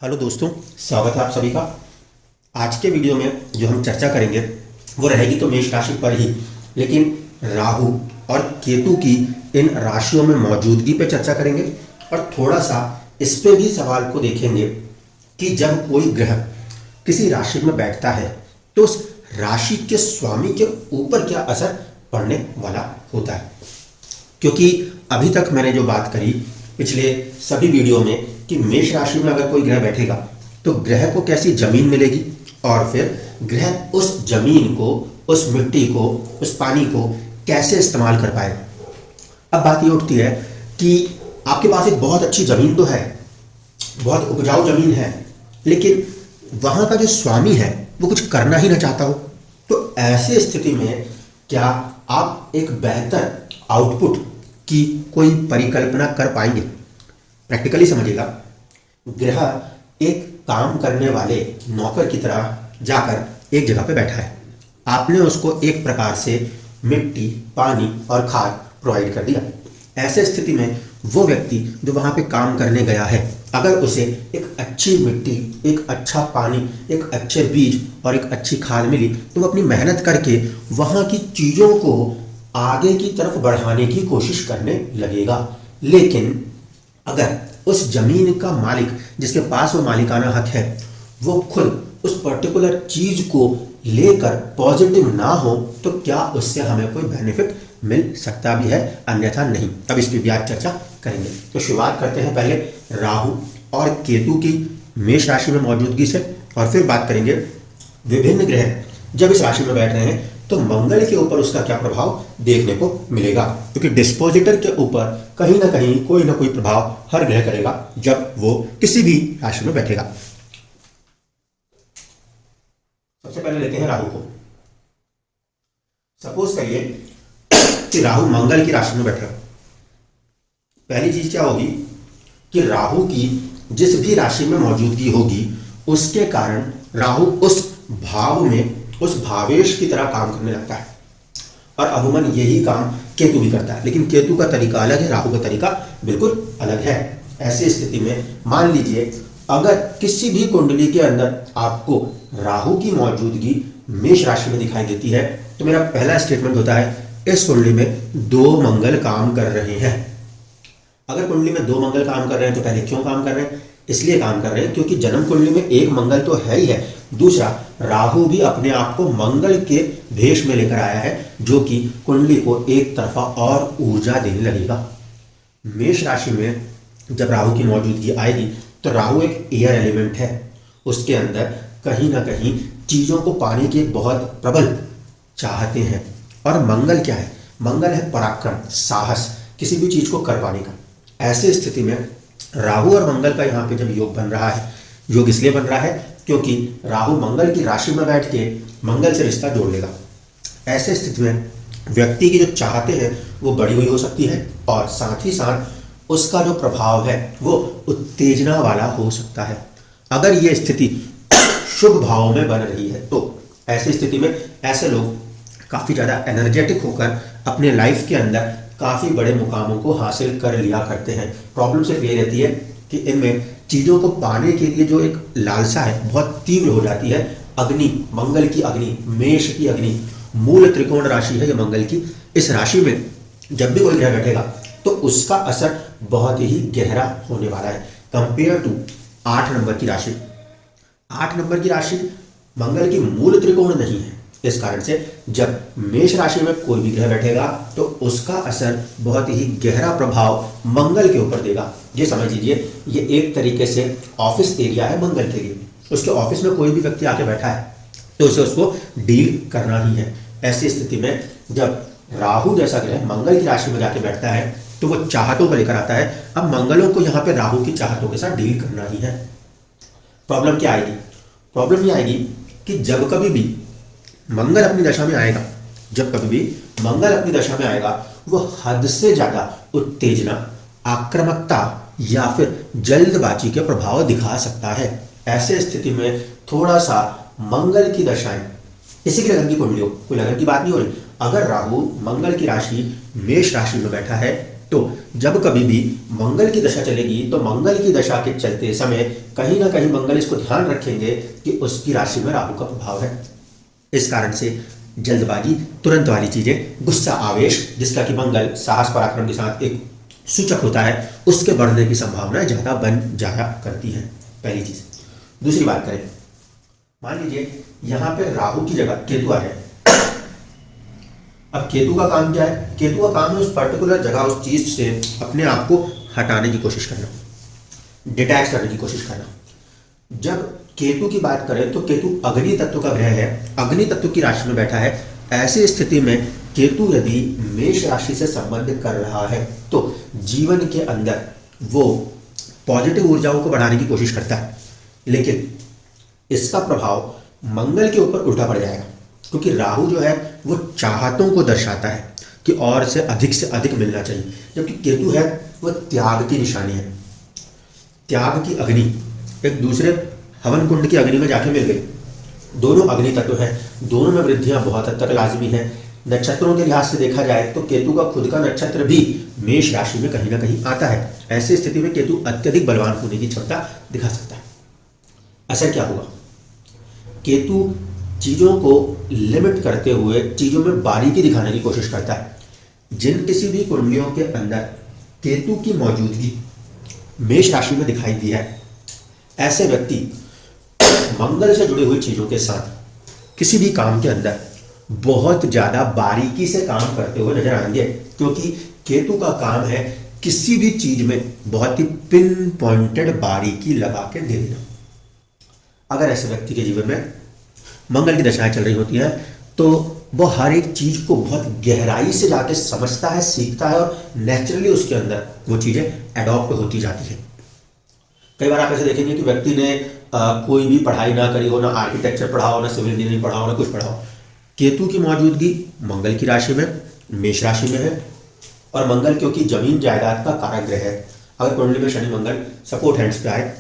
Hello दोस्तों, स्वागत है आप सभी का। आज के वीडियो में जो हम चर्चा करेंगे वो रहेगी तो मेष राशि पर ही, लेकिन राहु और केतु की इन राशियों में मौजूदगी पे चर्चा करेंगे और थोड़ा सा इस पे भी सवाल को देखेंगे कि जब कोई ग्रह किसी राशि में बैठता है तो उस राशि के स्वामी के ऊपर क्या असर पड़ने वाला होता है। क्योंकि अभी तक मैंने जो बात करी पिछले सभी वीडियो में कि मेष राशि में अगर कोई ग्रह बैठेगा तो ग्रह को कैसी जमीन मिलेगी और फिर ग्रह उस जमीन को, उस मिट्टी को, उस पानी को कैसे इस्तेमाल कर पाएगा। अब बात ये उठती है कि आपके पास एक बहुत अच्छी जमीन तो है, बहुत उपजाऊ जमीन है, लेकिन वहां का जो स्वामी है वो कुछ करना ही ना चाहता हो, तो ऐसी स्थिति में क्या आप एक बेहतर आउटपुट की कोई परिकल्पना कर पाएंगे। प्रैक्टिकली समझिएगा, ग्रह एक काम करने वाले नौकर की तरह जाकर एक जगह पे बैठा है। आपने उसको एक प्रकार से मिट्टी, पानी और खाद प्रोवाइड कर दिया। ऐसे स्थिति में वो व्यक्ति जो वहां पे काम करने गया है, अगर उसे एक अच्छी मिट्टी, एक अच्छा पानी, एक अच्छे बीज और एक अच्छी खाद मिली तो वो अपनी मेहनत करके वहां की चीजों को आगे की तरफ बढ़ाने की कोशिश करने लगेगा। लेकिन अगर उस जमीन का मालिक, जिसके पास वो मालिकाना हक है, वो खुद उस पर्टिकुलर चीज को लेकर पॉजिटिव ना हो तो क्या उससे हमें कोई बेनिफिट मिल सकता भी है, अन्यथा नहीं। अब इसकी भी आज चर्चा करेंगे। तो शुरुआत करते हैं पहले राहु और केतु की मेष राशि में मौजूदगी से और फिर बात करेंगे विभिन्न ग्रह जब इस राशि में बैठ रहे हैं तो मंगल के ऊपर उसका क्या प्रभाव देखने को मिलेगा। क्योंकि डिस्पोजिटर के ऊपर कहीं ना कहीं कोई ना कोई प्रभाव हर ग्रह करेगा जब वो किसी भी राशि में बैठेगा। सबसे पहले लेते हैं राहु को। सपोज करिए कि राहु मंगल की राशि में बैठा। पहली चीज क्या होगी कि राहु की जिस भी राशि में मौजूदगी होगी उसके कारण राहु उस भाव में, उस भावेश की तरह काम करने लगता है और अमूमन यही काम केतु भी करता है, लेकिन केतु का तरीका अलग है, राहु का तरीका बिल्कुल अलग है। ऐसी स्थिति में मान लीजिए अगर किसी भी कुंडली के अंदर आपको राहु की मौजूदगी मेष राशि में दिखाई देती है तो मेरा पहला स्टेटमेंट होता है इस कुंडली में दो मंगल काम कर रहे हैं। अगर कुंडली में दो मंगल काम कर रहे हैं तो पहले क्यों काम कर रहे हैं? इसलिए काम कर रहे हैं क्योंकि जन्म कुंडली में एक मंगल तो है ही है, दूसरा राहु भी अपने आप को मंगल के भेष में लेकर आया है जो कि कुंडली को एक तरफा और ऊर्जा देने लगेगा। मेष राशि में जब राहु की मौजूदगी आएगी तो राहु एक एयर एलिमेंट है, उसके अंदर कहीं ना कहीं चीजों को पाने की एक बहुत प्रबल चाहते हैं। और मंगल क्या है? मंगल है पराक्रम, साहस, किसी भी चीज को कर पाने का। ऐसे स्थिति में राहु और मंगल का यहाँ पे जब योग बन रहा है, योग इसलिए बन रहा है क्योंकि राहु मंगल की राशि में बैठ के मंगल से रिश्ता जोड़ लेगा। ऐसे स्थिति में व्यक्ति की जो चाहते हैं वो बड़ी हुई हो सकती है और साथ ही साथ उसका जो प्रभाव है वो उत्तेजना वाला हो सकता है। अगर ये स्थिति शुभ भाव में बन रही है तो ऐसी स्थिति में ऐसे लोग काफी ज्यादा एनर्जेटिक होकर अपने लाइफ के अंदर काफी बड़े मुकामों को हासिल कर लिया करते हैं। प्रॉब्लम सिर्फ ये रहती है कि इनमें चीजों को पाने के लिए जो एक लालसा है बहुत तीव्र हो जाती है। अग्नि, मंगल की अग्नि, मेष की अग्नि, मूल त्रिकोण राशि है ये मंगल की। इस राशि में जब भी कोई ग्रह बैठेगा तो उसका असर बहुत ही गहरा होने वाला है कंपेयर टू 8 नंबर की राशि। 8 नंबर की राशि मंगल की मूल त्रिकोण नहीं है, इस कारण से जब मेष राशि में कोई भी ग्रह बैठेगा तो उसका असर बहुत ही गहरा प्रभाव मंगल के ऊपर देगा। ये समझ लीजिए ये एक तरीके से ऑफिस एरिया है मंगल के लिए। उसके ऑफिस में कोई भी व्यक्ति आके बैठा है तो उसे उसको डील करना ही है। ऐसी स्थिति में जब राहु जैसा ग्रह मंगल की राशि में जाके बैठता है तो वो चाहतों को लेकर आता है। अब मंगलों को यहाँ पे राहु की चाहतों के साथ डील करना ही है। प्रॉब्लम क्या आएगी? प्रॉब्लम ये आएगी कि जब कभी भी मंगल अपनी दशा में आएगा, जब कभी भी मंगल अपनी दशा में आएगा वो हद से ज्यादा उत्तेजना, आक्रामकता या फिर जल्दबाजी के प्रभाव दिखा सकता है। ऐसे स्थिति में थोड़ा सा मंगल की दशाएं, किसी भी लगन की कुंडली हो, कोई लगन की बात नहीं हो रही, अगर राहु मंगल की राशि मेष राशि में बैठा है तो जब कभी भी मंगल की दशा चलेगी तो मंगल की दशा के चलते समय कहीं ना कहीं मंगल इसको ध्यान रखेंगे कि उसकी राशि में राहु का प्रभाव है। इस कारण से जल्दबाजी, तुरंत वाली चीजें, गुस्सा, आवेश, जिसका कि मंगल साहस पराक्रम के साथ एक सूचक होता है, उसके बढ़ने की संभावना ज्यादा बन जाया करती है। पहली चीज। दूसरी बात करें, मान लीजिए यहां पे राहु की जगह केतु आ जाए। अब केतु का काम क्या है? केतु का काम है उस पर्टिकुलर जगह, उस चीज से अपने आप को हटाने की कोशिश करना, डिटैच करने की कोशिश करना। जब केतु की बात करें तो केतु अग्नि तत्व का ग्रह है, अग्नि तत्व की राशि में बैठा है। ऐसी स्थिति में केतु यदि मेष राशि से संबंध कर रहा है तो जीवन के अंदर वो पॉजिटिव ऊर्जाओं को बढ़ाने की कोशिश करता है, लेकिन इसका प्रभाव मंगल के ऊपर उल्टा पड़ जाएगा, क्योंकि राहु जो है वो चाहतों को दर्शाता है कि और से अधिक मिलना चाहिए, जबकि केतु है वो त्याग की निशानी है, त्याग की अग्नि। एक दूसरे हवन कुंड की अग्नि में जाके मिल गई। दोनों अग्नि तत्व है, दोनों में वृद्धियां बहुत हद तक लाजमी है। नक्षत्रों के लिहाज से देखा जाए तो केतु का खुद का नक्षत्र भी मेष राशि में कहीं ना कहीं आता है। ऐसी स्थिति में केतु अत्यधिक बलवान होने की क्षमता दिखा सकता है। असर क्या होगा? केतु चीजों को लिमिट करते हुए चीजों में बारीकी दिखाने की कोशिश करता है। जिन किसी भी कुंडलियों के अंदर केतु की मौजूदगी मेष राशि में दिखाई दी है, ऐसे व्यक्ति मंगल से जुड़ी हुई चीजों के साथ किसी भी काम के अंदर बहुत ज्यादा बारीकी से काम करते हुए नजर आएंगे, क्योंकि केतु का काम है किसी भी चीज में बहुत ही पिन पॉइंटेड बारीकी लगा के दे देना। अगर ऐसे व्यक्ति के जीवन में मंगल की दशाएं चल रही होती हैं तो वह हर एक चीज को बहुत गहराई से जाके समझता है, सीखता है और नेचुरली उसके अंदर वो चीजें एडॉप्ट होती जाती है। कई बार आप ऐसे देखेंगे कि व्यक्ति ने कोई भी पढ़ाई ना करी हो, ना आर्किटेक्चर पढ़ा हो, ना सिविल इंजीनियरिंग पढ़ा हो, ना कुछ पढ़ा हो, केतु की मौजूदगी मंगल की राशि में, मेष राशि में है। और मंगल क्योंकि जमीन जायदाद का कारक ग्रह है, अगर कुंडली में शनि मंगल सपोर्ट हैंड्स पे आए,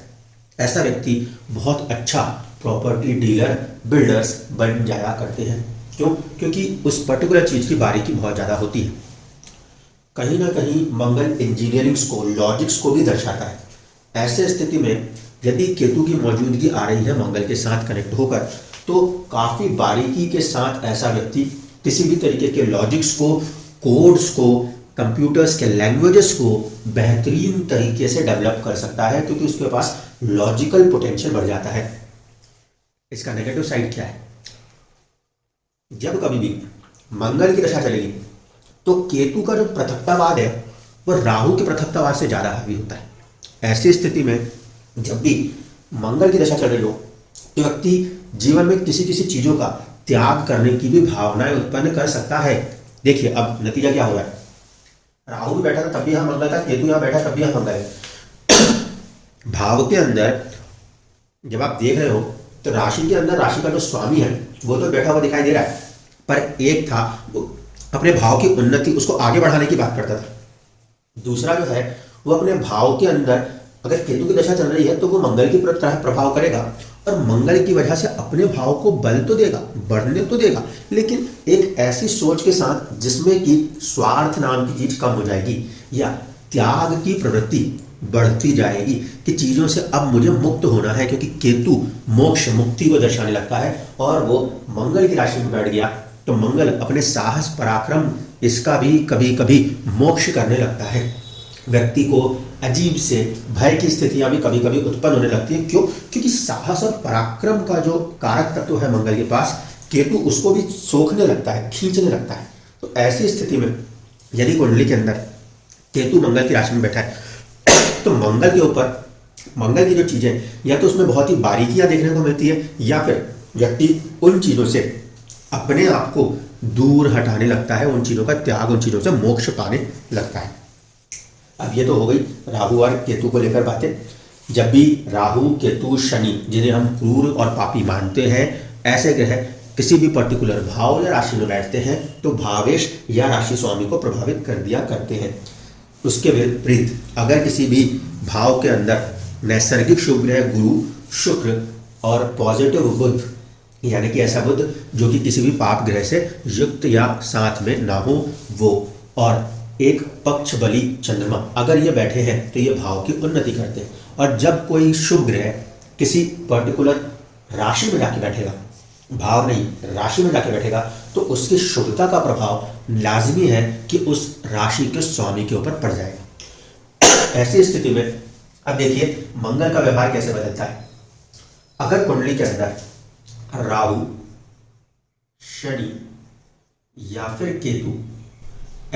ऐसा व्यक्ति बहुत अच्छा प्रॉपर्टी डीलर, बिल्डर्स बन जाया करते हैं। क्यों? क्योंकि उस पर्टिकुलर चीज की बारीकी बहुत ज्यादा होती है। कहीं ना कहीं मंगल इंजीनियरिंग्स को, लॉजिक्स को भी दर्शाता है। ऐसे स्थिति में यदि केतु की मौजूदगी आ रही है मंगल के साथ कनेक्ट होकर, तो काफी बारीकी के साथ ऐसा व्यक्ति किसी भी तरीके के लॉजिक्स को, कोड्स को, कंप्यूटर्स के लैंग्वेजेस को बेहतरीन तरीके से डेवलप कर सकता है, क्योंकि उसके पास लॉजिकल पोटेंशियल बढ़ जाता है। इसका नेगेटिव साइड क्या है? जब कभी भी मंगल की दशा चलेगी तो केतु का जो पृथकतावाद है वह राहु के पृथकतावाद से ज्यादा हावी होता है। ऐसी स्थिति में जब भी मंगल की दशा चल रही हो तो व्यक्ति जीवन में किसी किसी चीजों का त्याग करने की भी भावनाएं उत्पन्न कर सकता है। देखिए अब नतीजा क्या हो रहा है, राहु भी बैठा था तब भी यहां मंगल था, केतु यहां बैठा तब भी यहां मंगल है। भाव के अंदर जब आप देख रहे हो तो राशि के अंदर राशि का जो स्वामी है वो तो बैठा हुआ दिखाई दे रहा है, पर एक था वो अपने भाव की उन्नति, उसको आगे बढ़ाने की बात करता था। दूसरा जो है वो अपने भाव के अंदर अगर केतु की दशा चल रही है तो वो मंगल की तरह प्रभाव करेगा और मंगल की वजह से अपने भाव को बल तो देगा, बढ़ने तो देगा, लेकिन एक ऐसी सोच के साथ जिसमें कि स्वार्थ नाम की चीज कम हो जाएगी या त्याग की प्रवृत्ति बढ़ती जाएगी कि चीजों से अब मुझे मुक्त होना है, क्योंकि केतु मोक्ष, मुक्ति को दर्शाने लगता है और वो मंगल की राशि में बैठ गया तो मंगल अपने साहस, पराक्रम, इसका भी कभी कभी मोक्ष करने लगता है। व्यक्ति को अजीब से भय की स्थितियां भी कभी कभी उत्पन्न होने लगती है। क्यों? क्योंकि साहस और पराक्रम का जो कारक तत्व है मंगल के पास, केतु उसको भी सोखने लगता है, खींचने लगता है। तो ऐसी स्थिति में यदि कुंडली के अंदर केतु मंगल की राशि में बैठा है तो मंगल के ऊपर, मंगल की जो चीजें या तो उसमें बहुत ही बारीकियां देखने को मिलती है या फिर व्यक्ति उन चीजों से अपने आप को दूर हटाने लगता है, उन चीजों का त्याग, उन चीजों से मोक्ष पाने लगता है। अब ये तो हो गई राहु और केतु को लेकर बातें। जब भी राहु, केतु, शनि, जिन्हें हम क्रूर और पापी मानते हैं, ऐसे ग्रह किसी भी पर्टिकुलर भाव या राशि में बैठते हैं तो भावेश या राशि स्वामी को प्रभावित कर दिया करते हैं। उसके विपरीत अगर किसी भी भाव के अंदर नैसर्गिक शुभ ग्रह गुरु, शुक्र और पॉजिटिव बुध, यानी कि ऐसा बुध जो कि किसी भी पाप ग्रह से युक्त या साथ में ना हो वो, और एक पक्ष बली चंद्रमा अगर ये बैठे हैं तो ये भाव की उन्नति करते हैं। और जब कोई शुभ ग्रह किसी पर्टिकुलर राशि में जाके बैठेगा, भाव नहीं राशि में जाके बैठेगा, तो उसकी शुभता का प्रभाव लाजमी है कि उस राशि के स्वामी के ऊपर पड़ जाएगा। ऐसी स्थिति में अब देखिए मंगल का व्यवहार कैसे बदलता है। अगर कुंडली के अंदर राहु, शनि या फिर केतु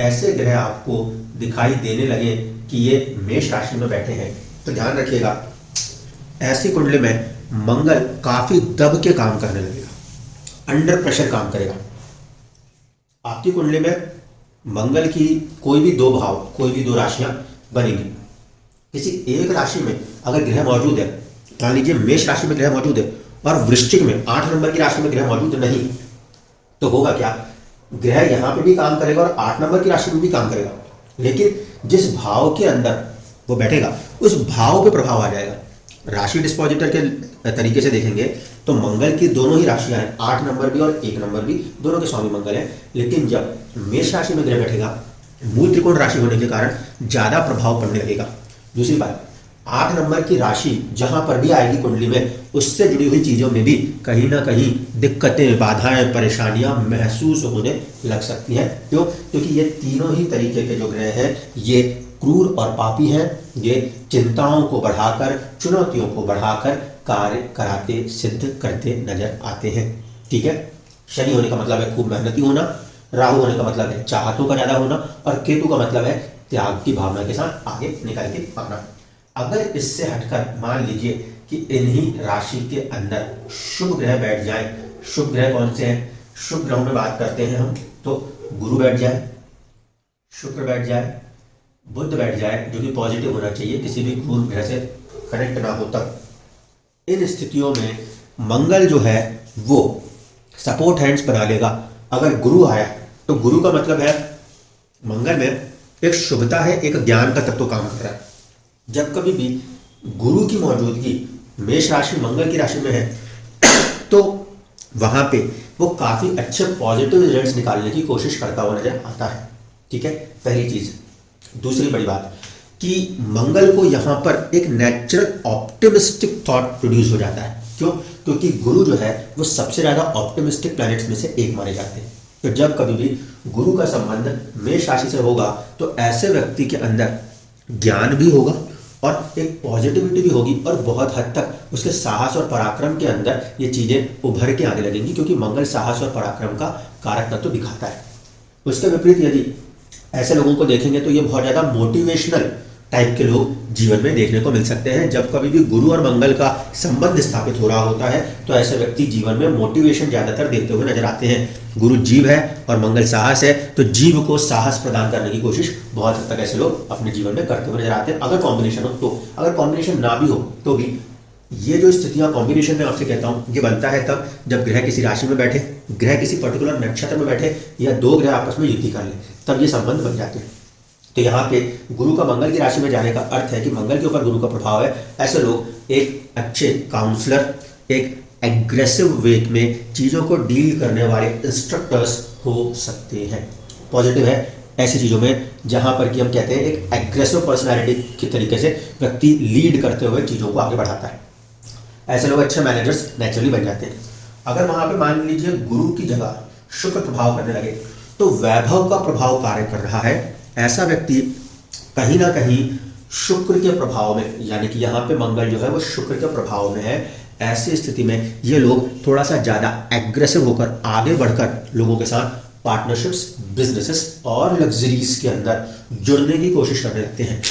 ऐसे ग्रह आपको दिखाई देने लगे कि ये मेष राशि में बैठे हैं, तो ध्यान रखिएगा ऐसी कुंडली में मंगल काफी दब के काम करने लगेगा, अंडर प्रेशर काम करेगा। आपकी कुंडली में मंगल की कोई भी दो भाव, कोई भी दो राशियां बनेंगी। किसी एक राशि में अगर ग्रह मौजूद है, मान लीजिए मेष राशि में ग्रह मौजूद है और वृश्चिक में 8 नंबर की राशि में ग्रह मौजूद नहीं, तो होगा क्या, ग्रह यहां पे भी काम करेगा और 8 नंबर की राशि में भी काम करेगा, लेकिन जिस भाव के अंदर वो बैठेगा उस भाव पे प्रभाव आ जाएगा। राशि डिस्पोजिटर के तरीके से देखेंगे तो मंगल की दोनों ही राशियां हैं, 8 नंबर भी और 1 नंबर भी, दोनों के स्वामी मंगल है। लेकिन जब मेष राशि में ग्रह बैठेगा, मूल त्रिकोण राशि होने के कारण ज्यादा प्रभाव पड़ने लगेगा। दूसरी बात, 8 नंबर की राशि जहां पर भी आएगी कुंडली में, उससे जुड़ी हुई चीजों में भी कहीं ना कहीं दिक्कतें, बाधाएं, परेशानियां महसूस होने लग सकती हैं। क्यों? क्योंकि ये तीनों ही तरीके के जो ग्रह हैं ये क्रूर और पापी हैं। ये चिंताओं को बढ़ाकर, चुनौतियों को बढ़ाकर कार्य कराते, सिद्ध करते नजर आते हैं। ठीक है, शनि होने का मतलब है खूब मेहनती होना, राहु होने का मतलब है चाहतों का ज्यादा होना, और केतु का मतलब है त्याग की भावना के साथ आगे निकल के आना। अगर इससे हटकर मान लीजिए कि इन्हीं राशि के अंदर शुभ ग्रह बैठ जाए, शुभ ग्रह कौन से हैं, शुभ ग्रहों में बात करते हैं हम, तो गुरु बैठ जाए, शुक्र बैठ जाए, बुध बैठ जाए, जो कि पॉजिटिव होना चाहिए, किसी भी क्रूर ग्रह से कनेक्ट ना हो तब। इन स्थितियों में मंगल जो है वो सपोर्ट हैंड्स बना लेगा। अगर गुरु आया तो गुरु का मतलब है मंगल में एक शुभता है, एक ज्ञान का तत्व काम कर रहा है। जब कभी भी गुरु की मौजूदगी मेष राशि मंगल की राशि में है तो वहां पे वो काफी अच्छे पॉजिटिव रिजल्ट्स निकालने की कोशिश करता हुआ नजर आता है। ठीक है, पहली चीज। दूसरी बड़ी बात कि मंगल को यहां पर एक नेचुरल ऑप्टिमिस्टिक थॉट प्रोड्यूस हो जाता है। क्यों? क्योंकि गुरु जो है वो सबसे ज्यादा ऑप्टिमिस्टिक प्लैनेट्स में से एक माने जाते हैं। तो जब कभी भी गुरु का संबंध मेष राशि से होगा तो ऐसे व्यक्ति के अंदर ज्ञान भी होगा और एक पॉजिटिविटी भी होगी, और बहुत हद तक उसके साहस और पराक्रम के अंदर ये चीजें उभर के आने लगेंगी, क्योंकि मंगल साहस और पराक्रम का कारक तत्व दिखाता है। उसके विपरीत यदि ऐसे लोगों को देखेंगे तो ये बहुत ज्यादा मोटिवेशनल टाइप के लोग जीवन में देखने को मिल सकते हैं। जब कभी भी गुरु और मंगल का संबंध स्थापित हो रहा होता है तो ऐसे व्यक्ति जीवन में मोटिवेशन ज्यादातर देते हुए नजर आते हैं। गुरु जीव है और मंगल साहस है, तो जीव को साहस प्रदान करने की कोशिश बहुत हद तक ऐसे लोग अपने जीवन में करते हुए नजर आते हैं, अगर कॉम्बिनेशन हो तो। अगर कॉम्बिनेशन ना भी हो तो भी ये जो स्थितियां कॉम्बिनेशन में आपसे कहता हूं ये बनता है तब जब ग्रह किसी राशि में बैठे, ग्रह किसी पर्टिकुलर नक्षत्र में बैठे, या दो ग्रह आपस में युति कर ले, तब ये संबंध बन जाते हैं। तो यहाँ पे गुरु का मंगल की राशि में जाने का अर्थ है कि मंगल के ऊपर गुरु का प्रभाव है। ऐसे लोग एक अच्छे काउंसलर, एक एग्रेसिव वे में चीज़ों को डील करने वाले इंस्ट्रक्टर्स हो सकते हैं। पॉजिटिव है ऐसी चीज़ों में जहाँ पर कि हम कहते हैं एक एग्रेसिव पर्सनैलिटी के तरीके से व्यक्ति लीड करते हुए चीज़ों को आगे बढ़ाता है। ऐसे लोग अच्छे मैनेजर्स नेचुरली बन जाते हैं। अगर वहाँ पे मान लीजिए गुरु की जगह शुक्र प्रभाव करने लगे तो वैभव का प्रभाव कार्य कर रहा है। ऐसा व्यक्ति कहीं ना कहीं शुक्र के प्रभाव में, यानी कि यहाँ पे मंगल जो है वो शुक्र के प्रभाव में है, ऐसी स्थिति में ये लोग थोड़ा सा ज़्यादा एग्रेसिव होकर आगे बढ़कर लोगों के साथ पार्टनरशिप्स, बिजनेसेस और लग्जरीज के अंदर जुड़ने की कोशिश करने लगते हैं।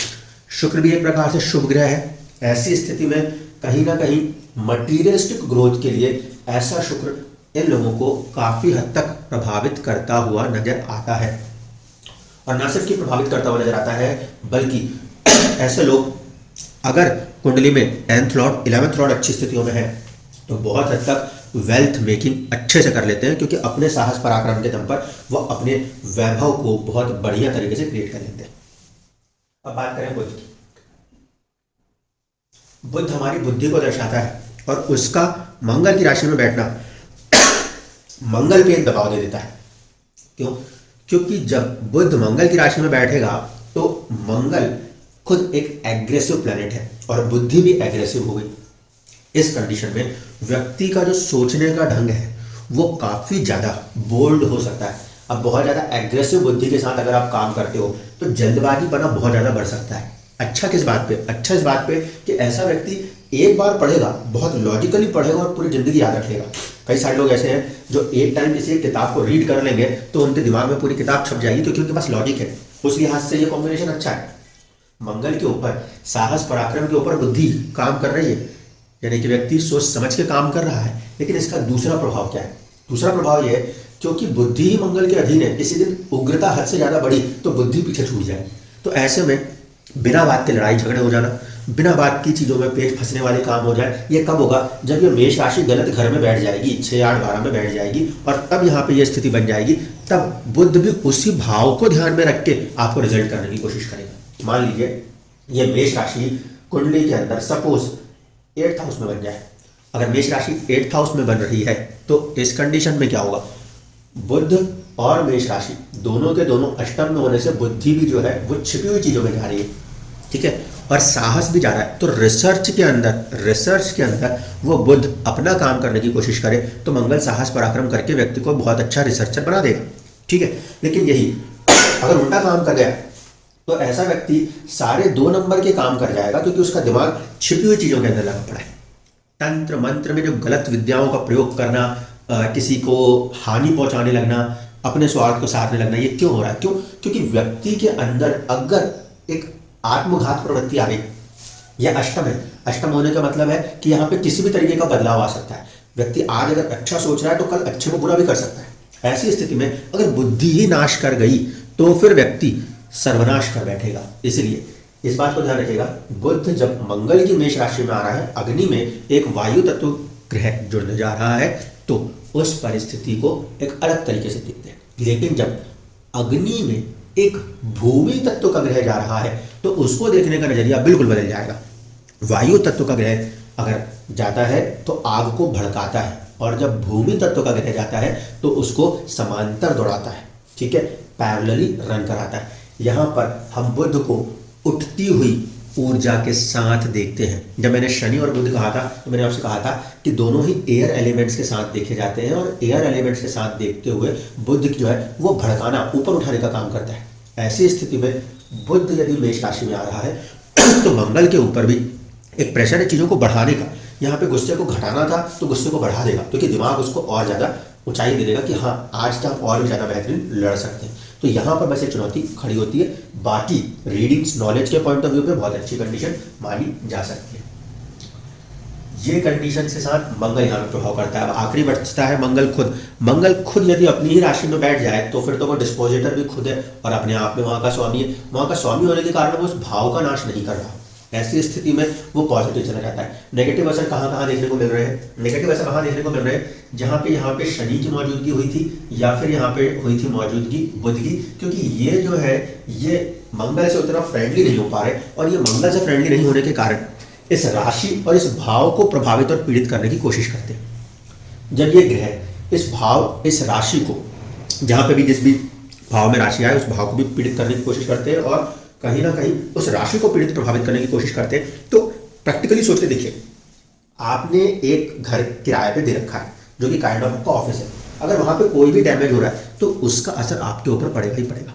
शुक्र भी एक प्रकार से शुभ ग्रह है। ऐसी स्थिति में कहीं ना कहीं मटीरियलिस्टिक ग्रोथ के लिए ऐसा शुक्र इन लोगों को काफ़ी हद तक प्रभावित करता हुआ नजर आता है। और न सिर्फ कि प्रभावित करता हुआ नजर आता है, बल्कि ऐसे लोग अगर कुंडली में 10th लॉर्ड 11th लॉर्ड अच्छी स्थितियों में है तो बहुत हद तक वेल्थ मेकिंग अच्छे से कर लेते हैं, क्योंकि अपने साहस पराक्रम के दम पर वो अपने वैभव को बहुत बढ़िया तरीके से क्रिएट कर लेते हैं। अब बात करें बुध की। बुध हमारी बुद्धि को दर्शाता है और उसका मंगल की राशि में बैठना मंगल पे एक दबाव दे देता है। क्यों? क्योंकि जब बुध मंगल की राशि में बैठेगा तो मंगल खुद एक एग्रेसिव प्लैनेट है और बुद्धि भी एग्रेसिव हो गई। इस कंडीशन में व्यक्ति का जो सोचने का ढंग है वो काफ़ी ज़्यादा बोल्ड हो सकता है। अब बहुत ज़्यादा एग्रेसिव बुद्धि के साथ अगर आप काम करते हो तो जल्दबाजी बना बहुत ज़्यादा बढ़ सकता है। अच्छा किस बात पे? अच्छा इस बात पे कि ऐसा व्यक्ति एक बार पढ़ेगा, बहुत लॉजिकली पढ़ेगा और पूरी ज़िंदगी याद रखेगा। कई सारे लोग ऐसे हैं जो एक टाइम किसी एक किताब को रीड कर लेंगे तो उनके दिमाग में पूरी किताब छप जाएगी क्योंकि उनके पास लॉजिक है। उस लिहाज से ये कॉम्बिनेशन अच्छा है। मंगल के ऊपर साहस पराक्रम के ऊपर बुद्धि काम कर रही है, यानी कि व्यक्ति सोच समझ के काम कर रहा है। लेकिन इसका दूसरा प्रभाव क्या है? दूसरा प्रभाव यह है क्योंकि बुद्धि ही मंगल के अधीन है, किसी दिन उग्रता हद से ज़्यादा बढ़ी तो बुद्धि पीछे छूट जाए। तो ऐसे में बिना बात के लड़ाई झगड़े हो जाना, बिना बात की चीज़ों में पेच फंसने वाले काम हो जाए, ये कब होगा? जब ये मेष राशि गलत घर में बैठ जाएगी, 6, 8, 12 में बैठ जाएगी और तब यहाँ पे ये स्थिति बन जाएगी। तब बुध भी उसी भाव को ध्यान में रख के आपको रिजल्ट करने की कोशिश करेगा। मान लीजिए ये मेष राशि कुंडली के अंदर सपोज 8th हाउस में बन जाए। अगर मेष राशि 8th हाउस में बन रही है तो इस कंडीशन में क्या होगा? बुध और मेष राशि दोनों के दोनों अष्टम में होने से बुद्धि भी जो है वो छिपी हुई चीज़ों में जा रही है, ठीक है, और साहस भी जा रहा है। तो रिसर्च के अंदर वो बुध अपना काम करने की कोशिश करे तो मंगल साहस पराक्रम करके व्यक्ति को बहुत अच्छा रिसर्चर बना देगा, ठीक है। लेकिन यही अगर उल्टा काम कर गया तो ऐसा व्यक्ति सारे 2 नंबर के काम कर जाएगा क्योंकि उसका दिमाग छिपी हुई चीज़ों के अंदर लगा पड़ा है। तंत्र मंत्र में जो गलत विद्याओं का प्रयोग करना, किसी को हानि पहुंचाने लगना, अपने स्वार्थ को साधने लगना, ये क्यों हो रहा है? क्यों? क्योंकि व्यक्ति के अंदर अगर एक आत्मघात प्रवृत्ति आ गई, यह अष्टम है। अष्टम होने का मतलब है कि यहाँ पे किसी भी तरीके का बदलाव आ सकता है। व्यक्ति आज अगर अच्छा सोच रहा है तो कल अच्छे को बुरा भी कर सकता है। ऐसी स्थिति में अगर बुद्धि ही नाश कर गई तो फिर व्यक्ति सर्वनाश कर बैठेगा। इसलिए इस बात को ध्यान रखिएगा, बुध जब मंगल की मेष राशि में आ रहा है, अग्नि में एक वायु तत्व ग्रह जुड़ने जा रहा है, तो उस परिस्थिति को एक अलग तरीके से देखते हैं। लेकिन जब अग्नि में एक भूमि तत्व का ग्रह जा रहा है तो उसको देखने का नजरिया बिल्कुल बदल जाएगा। वायु तत्व का ग्रह अगर जाता है तो आग को भड़काता है और जब भूमि तत्व का ग्रह जाता है तो उसको समांतर दौड़ाता है, ठीक है, पैरेलली रन कराता है। यहाँ पर हम बुध को उठती हुई ऊर्जा के साथ देखते हैं। जब मैंने शनि और बुध कहा था तो मैंने आपसे कहा था कि दोनों ही एयर एलिमेंट्स के साथ देखे जाते हैं और एयर एलिमेंट्स के साथ देखते हुए बुध जो है वो भड़काना, ऊपर उठाने का काम करता है। ऐसी स्थिति में बुध यदि मेष राशि में आ रहा है तो मंगल के ऊपर भी एक प्रेशर है चीज़ों को बढ़ाने का। यहाँ पे गुस्से को घटाना था तो गुस्से को बढ़ा देगा क्योंकि दिमाग उसको और ज़्यादा ऊंचाई दे देगा कि हाँ आज तो आप और भी ज़्यादा बेहतरीन लड़ सकते हैं। तो यहाँ पर बस एक चुनौती खड़ी होती है। बाकी रीडिंग्स नॉलेज के पॉइंट ऑफ व्यू पे बहुत अच्छी कंडीशन मानी जा सकती है। ये कंडीशन के साथ मंगल यहाँ पे प्रभाव करता है। अब आखिरी बचता है मंगल खुद। मंगल खुद यदि अपनी ही राशि में बैठ जाए तो फिर तो वो डिस्पोजिटर भी खुद है और अपने आप में वहाँ का स्वामी है। वहाँ का स्वामी होने के कारण वो उस भाव का नाश नहीं कर रहा। ऐसी स्थिति में वो पॉजिटिव चला जाता है। नेगेटिव असर कहाँ कहाँ देखने को मिल रहे हैं? नेगेटिव असर कहाँ देखने को मिल रहे हैं? जहाँ पे शनि की मौजूदगी हुई थी या फिर यहाँ पे हुई थी मौजूदगी बुध की, क्योंकि ये जो है ये मंगल से उतना फ्रेंडली नहीं हो पा रहे और ये मंगल से फ्रेंडली नहीं होने के कारण इस राशि और इस भाव को प्रभावित और पीड़ित करने की कोशिश करते हैं। जब ये ग्रह इस भाव इस राशि को, जहाँ पे भी जिस भी भाव में राशि आए उस भाव को भी पीड़ित करने की कोशिश करते हैं और कहीं ना कहीं उस राशि को पीड़ित प्रभावित करने की कोशिश करते हैं। तो प्रैक्टिकली सोच के देखिए, आपने एक घर किराए पे दे रखा है जो कि काइंड ऑफ आपका ऑफिस है। अगर वहाँ पे कोई भी डैमेज हो रहा है तो उसका असर आपके ऊपर पड़ेगा ही पड़ेगा।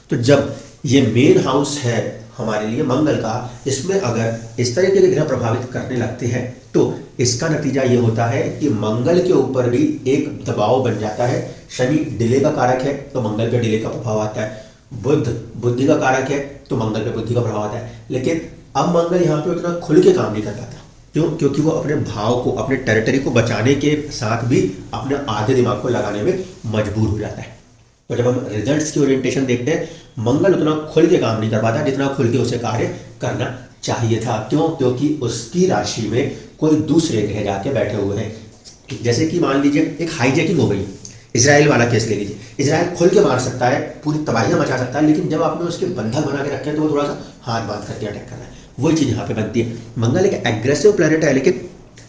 तो जब ये मेन हाउस है हमारे लिए मंगल का, इसमें अगर इस तरीके के ग्रह प्रभावित करने लगते हैं तो इसका नतीजा ये होता है कि मंगल के ऊपर भी एक दबाव बन जाता है। शनि डिले का कारक है तो मंगल पे डिले का प्रभाव आता है। बुध बुद्धि का कारक है तो मंगल पे बुद्धि का प्रभाव आता है। लेकिन अब मंगल यहाँ पे उतना खुल के काम नहीं कर पाता। क्यों? क्योंकि वो अपने भाव को, अपने टेरिटरी को बचाने के साथ भी अपने आधे दिमाग को लगाने में मजबूर हो जाता है। तो जब हम रिजल्ट्स की ओरिएंटेशन देखते हैं, मंगल उतना खुल के काम नहीं कर पाता जितना खुल के उसे कार्य करना चाहिए था। क्यों? क्योंकि उसकी राशि में कोई दूसरे ग्रह जाके बैठे हुए हैं। जैसे कि मान लीजिए एक हाईजैकिंग हो गई, इजराइल वाला केस ले लीजिए। इजराइल खुल के मार सकता है, पूरी तबाहियां मचा सकता है, लेकिन जब आपने उसके बंधक बना के रखे हैं तो वो थोड़ा सा हाथ बांध करके अटैक कर रहा है। वही चीज़ यहाँ पे बनती है। मंगल एक एग्रेसिव प्लैनेट है, लेकिन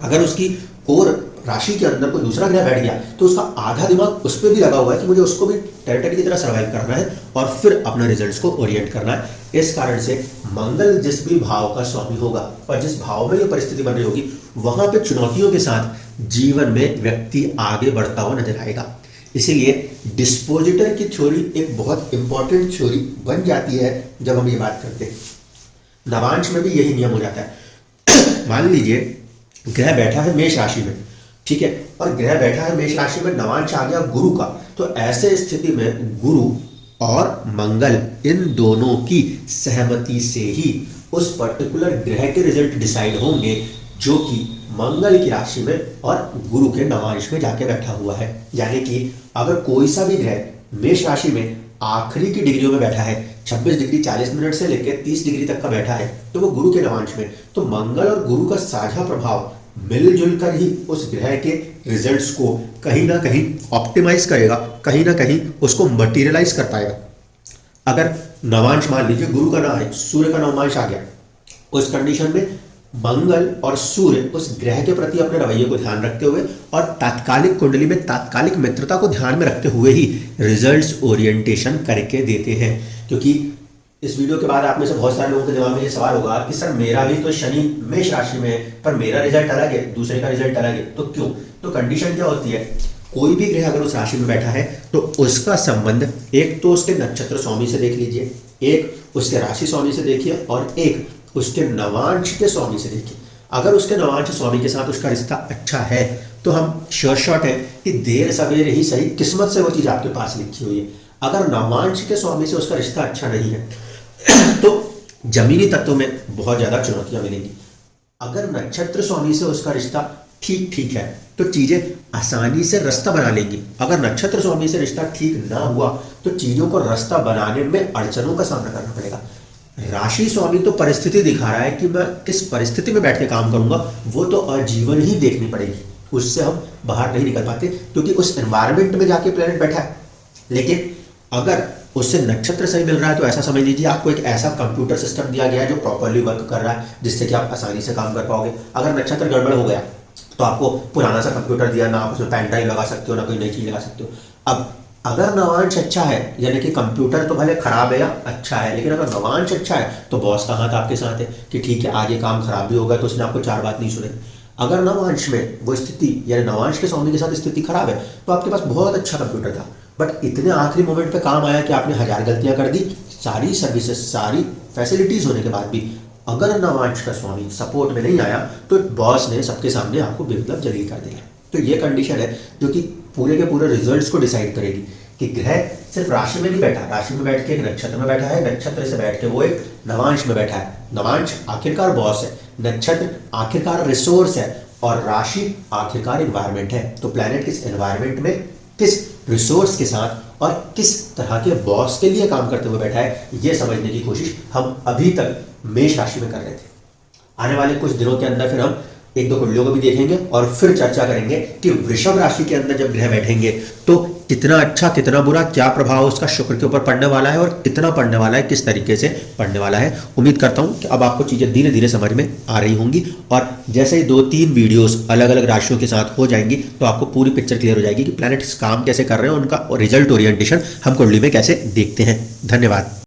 अगर उसकी कोर राशि के अंदर कोई दूसरा ग्रह बैठ गया तो उसका आधा दिमाग उस पर भी लगा हुआ है कि मुझे उसको भी टेरिटरी की तरह सर्वाइव करना है और फिर अपने रिजल्ट्स को ओरिएंट करना है। इस कारण से मंगल जिस भी भाव का स्वामी होगा और जिस भाव में ये परिस्थिति बन रही होगी वहां पे चुनौतियों के साथ जीवन में व्यक्ति आगे बढ़ता हुआ नजर आएगा। इसीलिए डिस्पोजिटर की थ्योरी एक बहुत इंपॉर्टेंट थ्योरी बन जाती है जब हम ये बात करते हैं। नवांश में भी यही नियम हो जाता है। मान लीजिए ग्रह बैठा है मेष राशि में, ठीक है, और ग्रह बैठा है मेष राशि में, नवांश आ गया गुरु का, तो ऐसे स्थिति में गुरु और मंगल इन दोनों की सहमति से ही उस पर्टिकुलर ग्रह के रिजल्ट डिसाइड होंगे जो कि मंगल की राशि में और गुरु के नवांश में जाके बैठा हुआ है। यानी कि अगर कोई सा भी ग्रह मेष राशि में आखिरी की डिग्रियों में बैठा है, 26 डिग्री 40 मिनट से लेकर 30 डिग्री तक का बैठा है, तो वो गुरु के नवांश में, तो मंगल और गुरु का साझा प्रभाव मिलजुल कर ही उस ग्रह के रिजल्ट्स को कहीं ना कहीं ऑप्टिमाइज करेगा, कहीं ना कहीं उसको मटीरियलाइज कर पाएगा। अगर नवांश मान लीजिए गुरु का ना है, सूर्य का नवांश आ गया, उस कंडीशन में मंगल और सूर्य उस ग्रह के प्रति अपने रवैये को ध्यान रखते हुए और तात्कालिक कुंडली में तात्कालिक मित्रता को ध्यान में रखते हुए ही रिजल्ट्स ओरिएंटेशन करके देते हैं। क्योंकि इस वीडियो के बाद आप में से बहुत सारे लोगों के दिमाग में ये सवाल होगा कि सर मेरा भी तो शनि मेष राशि में है पर मेरा रिजल्ट अलग है, दूसरे का रिजल्ट अलग है, तो क्यों? तो कंडीशन क्या होती है, कोई भी ग्रह अगर उस राशि में बैठा है तो उसका संबंध एक तो उसके नक्षत्र स्वामी से देख लीजिए, एक उसके राशि स्वामी से देखिए और एक उसके नवांश के स्वामी से देखिए। अगर उसके नवांश स्वामी के साथ उसका रिश्ता अच्छा है तो हम श्योर शॉट है कि देर सवेरे ही सही किस्मत से वो चीज आपके पास लिखी हुई है। अगर नवांश के स्वामी से उसका रिश्ता अच्छा नहीं है तो जमीनी तत्वों में बहुत ज्यादा चुनौतियां मिलेंगी। अगर नक्षत्र स्वामी से उसका रिश्ता ठीक ठीक है तो चीजें आसानी से रास्ता बना लेंगी। अगर नक्षत्र स्वामी से रिश्ता ठीक ना हुआ तो चीजों को रास्ता बनाने में अड़चनों का सामना करना पड़ेगा। राशि स्वामी तो परिस्थिति दिखा रहा है कि मैं किस परिस्थिति में बैठ के काम करूंगा, वो तो आजीवन ही देखनी पड़ेगी, उससे हम बाहर नहीं निकल पाते क्योंकि उस एनवायरमेंट में जाके प्लेनेट बैठा है। लेकिन अगर उससे नक्षत्र सही मिल रहा है तो ऐसा समझ लीजिए आपको एक ऐसा कंप्यूटर सिस्टम दिया गया है जो प्रॉपरली वर्क कर रहा है जिससे कि आप आसानी से काम कर पाओगे। अगर नक्षत्र गड़बड़ हो गया तो आपको पुराना सा कंप्यूटर दिया, ना आप उसमें पेन ड्राइव लगा सकते हो ना कोई नई चीज लगा सकते हो। अब अगर नवांश अच्छा है यानी कि कंप्यूटर तो भले खराब है या अच्छा है, लेकिन अगर नवांश अच्छा है तो बॉस का हाथ आपके साथ है कि ठीक है आज ये काम खराब भी होगा तो उसने आपको चार बात नहीं सुने। अगर नवांश में वो स्थिति यानी नवांश के स्वामी के साथ स्थिति खराब है तो आपके पास बहुत अच्छा कंप्यूटर था बट इतने आखिरी मोमेंट पे काम आया कि आपने 1000 गलतियां कर दी, सारी सर्विसेज सारी फैसिलिटीज होने के बाद भी अगर नवांश का स्वामी सपोर्ट में नहीं आया तो बॉस ने सबके सामने आपको बेमतलब जलील कर दिया। तो ये कंडीशन है जो कि पूरे के पूरे रिजल्ट्स को डिसाइड करेगी कि ग्रह सिर्फ राशि में नहीं बैठा, राशि में बैठ के एक नक्षत्र में बैठा है, नक्षत्र से बैठ के वो एक नवांश में बैठा है। नवांश आखिरकार बॉस है, नक्षत्र आखिरकार रिसोर्स है और राशि आखिरकार एनवायरमेंट है। तो प्लैनेट किस एनवायरमेंट में किस रिसोर्स के साथ और किस तरह के बॉस के लिए काम करते हुए बैठा है ये समझने की कोशिश हम अभी तक मेष राशि में कर रहे थे। आने वाले कुछ दिनों के अंदर फिर हम एक दो कुंडलियों को भी देखेंगे और फिर चर्चा करेंगे कि वृषभ राशि के अंदर जब ग्रह बैठेंगे तो कितना अच्छा कितना बुरा, क्या प्रभाव उसका शुक्र के ऊपर पड़ने वाला है और कितना पड़ने वाला है, किस तरीके से पड़ने वाला है। उम्मीद करता हूं कि अब आपको चीजें धीरे धीरे समझ में आ रही होंगी और जैसे ही 2-3 वीडियोस अलग अलग राशियों के साथ हो जाएंगी तो आपको पूरी पिक्चर क्लियर हो जाएगी कि प्लैनेट्स काम कैसे कर रहे हैं, उनका रिजल्ट ओरिएंटेशन हम कुंडली में कैसे देखते हैं। धन्यवाद।